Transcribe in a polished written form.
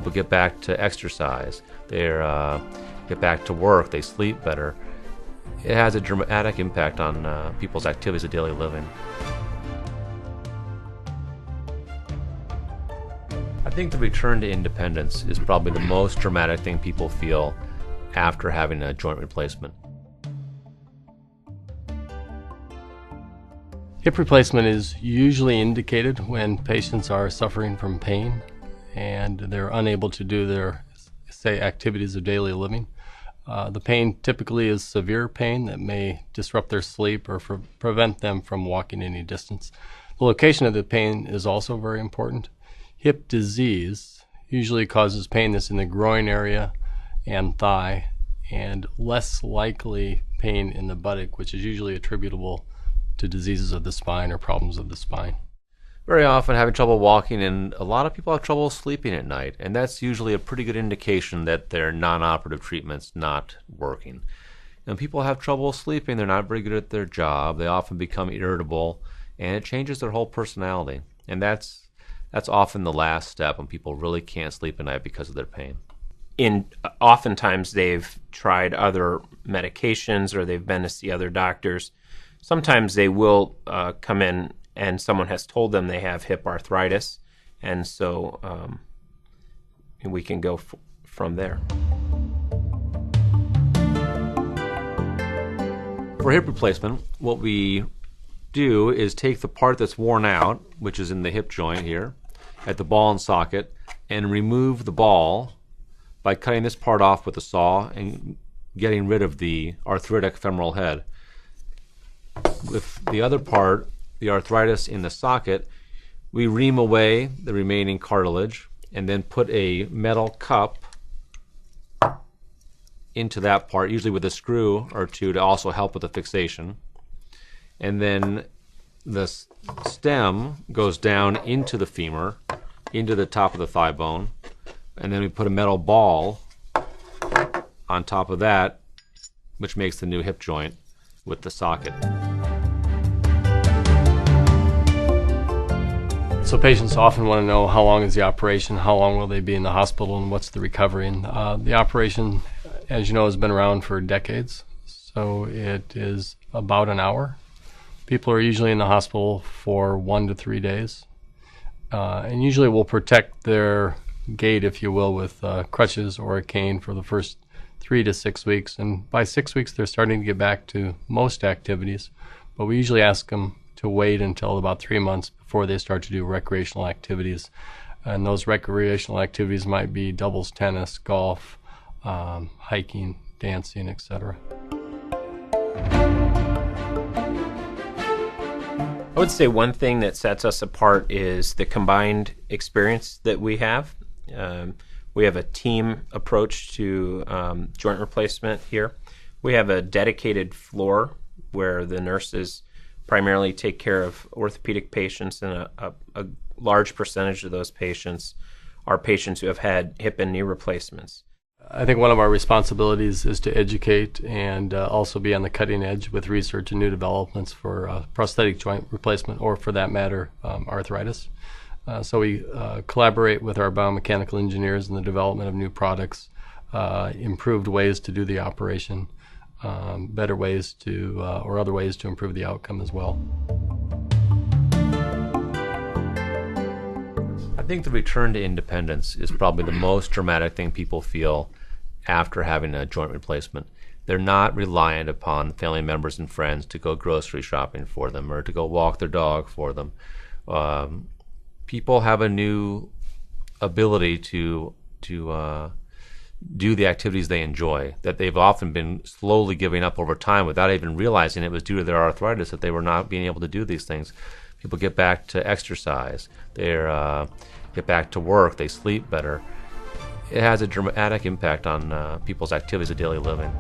People get back to exercise. They get back to work. They sleep better. It has a dramatic impact on people's activities of daily living. I think the return to independence is probably the most dramatic thing people feel after having a joint replacement. Hip replacement is usually indicated when patients are suffering from pain and they're unable to do their, say, activities of daily living. The pain typically is severe pain that may disrupt their sleep or prevent them from walking any distance. The location of the pain is also very important. Hip disease usually causes pain that's in the groin area and thigh, and less likely pain in the buttock, which is usually attributable to diseases of the spine or problems of the spine. Very often having trouble walking, and a lot of people have trouble sleeping at night, and that's usually a pretty good indication that their non-operative treatment's not working. And people have trouble sleeping, they're not very good at their job, they often become irritable, and it changes their whole personality. And that's often the last step when people really can't sleep at night because of their pain. Oftentimes they've tried other medications or they've been to see other doctors. Sometimes they will come in and someone has told them they have hip arthritis, and so we can go from there. For hip replacement, what we do is take the part that's worn out, which is in the hip joint here, at the ball and socket, and remove the ball by cutting this part off with a saw and getting rid of the arthritic femoral head. With the other part, the arthritis in the socket, we ream away the remaining cartilage and then put a metal cup into that part, usually with a screw or two to also help with the fixation. And then the stem goes down into the femur, into the top of the thigh bone, and then we put a metal ball on top of that, which makes the new hip joint with the socket. So patients often want to know how long is the operation, how long will they be in the hospital, and what's the recovery. And the operation, as you know, has been around for decades, so it is about an hour. People are usually in the hospital for 1 to 3 days, and usually we'll protect their gait, if you will, with crutches or a cane for the first 3 to 6 weeks. And by 6 weeks, they're starting to get back to most activities, but we usually ask them to wait until about 3 months before they start to do recreational activities. And those recreational activities might be doubles tennis, golf, hiking, dancing, etc. I would say one thing that sets us apart is the combined experience that we have. We have a team approach to joint replacement here. We have a dedicated floor where the nurses primarily take care of orthopedic patients, and a large percentage of those patients are patients who have had hip and knee replacements. I think one of our responsibilities is to educate and also be on the cutting edge with research and new developments for prosthetic joint replacement, or for that matter, arthritis. So we collaborate with our biomechanical engineers in the development of new products, improved ways to do the operation, better ways to, or other ways to improve the outcome as well. I think the return to independence is probably the most dramatic thing people feel after having a joint replacement. They're not reliant upon family members and friends to go grocery shopping for them or to go walk their dog for them. People have a new ability to do the activities they enjoy that they've often been slowly giving up over time without even realizing it was due to their arthritis that they were not being able to do these things. People get back to exercise. They get back to work. They sleep better. It has a dramatic impact on people's activities of daily living.